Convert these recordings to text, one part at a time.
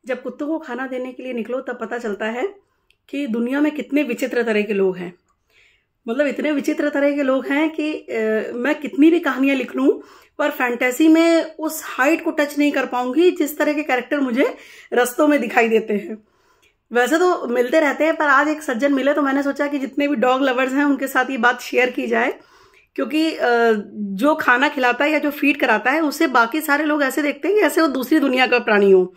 जब कुत्तों को खाना देने के लिए निकलो तब पता चलता है कि दुनिया में कितने विचित्र तरह के लोग हैं। मतलब इतने विचित्र तरह के लोग हैं कि मैं कितनी भी कहानियां लिख लूं पर फैंटेसी में उस हाइट को टच नहीं कर पाऊंगी जिस तरह के कैरेक्टर मुझे रस्तों में दिखाई देते हैं। वैसे तो मिलते रहते हैं, पर आज एक सज्जन मिले तो मैंने सोचा कि जितने भी डॉग लवर्स हैं उनके साथ ये बात शेयर की जाए, क्योंकि जो खाना खिलाता है या जो फीड कराता है उसे बाकी सारे लोग ऐसे देखते हैं कि ऐसे वो दूसरी दुनिया का प्राणी हो।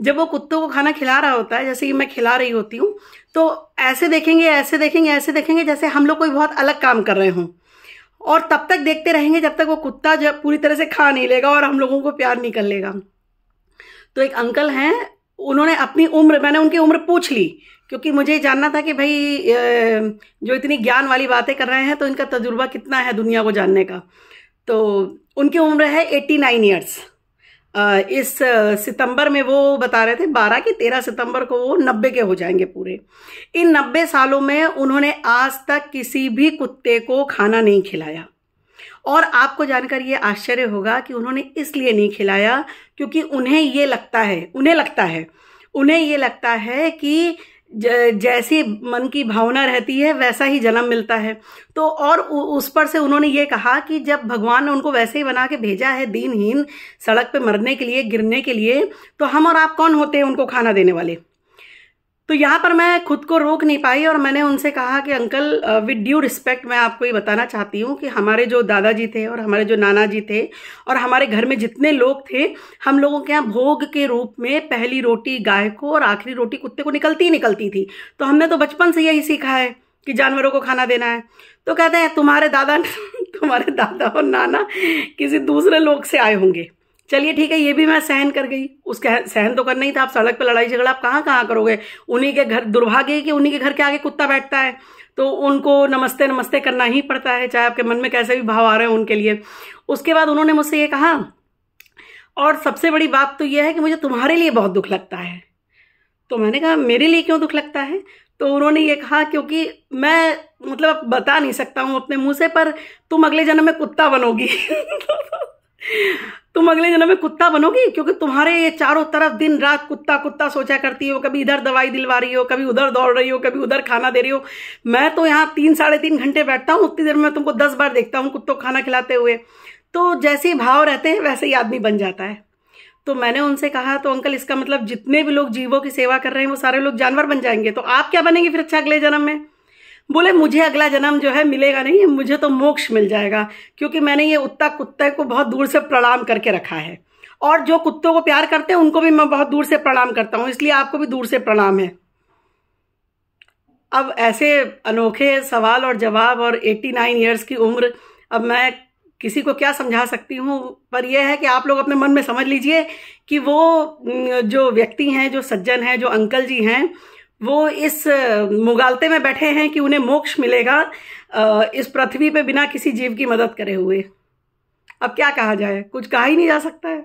जब वो कुत्तों को खाना खिला रहा होता है, जैसे कि मैं खिला रही होती हूँ, तो ऐसे देखेंगे ऐसे देखेंगे ऐसे देखेंगे जैसे हम लोग कोई बहुत अलग काम कर रहे हों, और तब तक देखते रहेंगे जब तक वो कुत्ता जब पूरी तरह से खा नहीं लेगा और हम लोगों को प्यार नहीं कर लेगा। तो एक अंकल हैं, उन्होंने अपनी उम्र, मैंने उनकी उम्र पूछ ली क्योंकि मुझे जानना था कि भाई जो इतनी ज्ञान वाली बातें कर रहे हैं तो इनका तजुर्बा कितना है दुनिया को जानने का। तो उनकी उम्र है 89 ईयर्स। इस सितंबर में वो बता रहे थे 12 की 13 सितंबर को वो 90 के हो जाएंगे पूरे। इन 90 सालों में उन्होंने आज तक किसी भी कुत्ते को खाना नहीं खिलाया। और आपको जानकर ये आश्चर्य होगा कि उन्होंने इसलिए नहीं खिलाया क्योंकि उन्हें ये लगता है कि जैसी मन की भावना रहती है वैसा ही जन्म मिलता है। तो और उस पर से उन्होंने ये कहा कि जब भगवान ने उनको वैसे ही बना के भेजा है दीनहीन, सड़क पे मरने के लिए, गिरने के लिए, तो हम और आप कौन होते हैं उनको खाना देने वाले। तो यहाँ पर मैं खुद को रोक नहीं पाई और मैंने उनसे कहा कि अंकल, विद ड्यू रिस्पेक्ट मैं आपको ये बताना चाहती हूँ कि हमारे जो दादाजी थे और हमारे जो नाना जी थे और हमारे घर में जितने लोग थे, हम लोगों के यहाँ भोग के रूप में पहली रोटी गाय को और आखिरी रोटी कुत्ते को निकलती ही निकलती थी। तो हमने तो बचपन से यही सीखा है कि जानवरों को खाना देना है। तो कहते हैं तुम्हारे दादा और नाना किसी दूसरे लोग से आए होंगे। चलिए ठीक है, ये भी मैं सहन कर गई। सहन तो करना ही था। आप सड़क पे लड़ाई झगड़ा आप कहाँ करोगे। उन्हीं के घर, दुर्भाग्य है कि उन्हीं के घर के आगे कुत्ता बैठता है तो उनको नमस्ते नमस्ते करना ही पड़ता है, चाहे आपके मन में कैसे भी भाव आ रहे हैं उनके लिए। उसके बाद उन्होंने मुझसे ये कहा, और सबसे बड़ी बात तो ये है कि मुझे तुम्हारे लिए बहुत दुख लगता है। तो मैंने कहा मेरे लिए क्यों दुख लगता है। तो उन्होंने ये कहा क्योंकि मैं मतलब बता नहीं सकता हूँ अपने मुंह से, पर तुम अगले जन्म में कुत्ता बनोगी। तुम अगले जन्म में कुत्ता बनोगी क्योंकि तुम्हारे ये चारों तरफ दिन रात कुत्ता कुत्ता सोचा करती हो। कभी इधर दवाई दिलवा रही हो, कभी उधर दौड़ रही हो, कभी उधर खाना दे रही हो। मैं तो यहाँ 3-3.5 घंटे बैठता हूँ, उतनी देर में तुमको 10 बार देखता हूँ कुत्तों को खाना खिलाते हुए। तो जैसे ही भाव रहते हैं वैसे ही आदमी बन जाता है। तो मैंने उनसे कहा, तो अंकल इसका मतलब जितने भी लोग जीवों की सेवा कर रहे हैं वो सारे लोग जानवर बन जाएंगे, तो आप क्या बनेंगे फिर अच्छा अगले जन्म में। बोले मुझे अगला जन्म जो है मिलेगा नहीं, मुझे तो मोक्ष मिल जाएगा क्योंकि मैंने ये कुत्ते को बहुत दूर से प्रणाम करके रखा है, और जो कुत्तों को प्यार करते हैं उनको भी मैं बहुत दूर से प्रणाम करता हूं, इसलिए आपको भी दूर से प्रणाम है। अब ऐसे अनोखे सवाल और जवाब और 89 ईयर्स की उम्र, अब मैं किसी को क्या समझा सकती हूँ। पर यह है कि आप लोग अपने मन में समझ लीजिए कि वो जो व्यक्ति हैं, जो सज्जन हैं, जो अंकल जी हैं, वो इस मुगालते में बैठे हैं कि उन्हें मोक्ष मिलेगा इस पृथ्वी पे बिना किसी जीव की मदद करे हुए। अब क्या कहा जाए, कुछ कहा ही नहीं जा सकता है।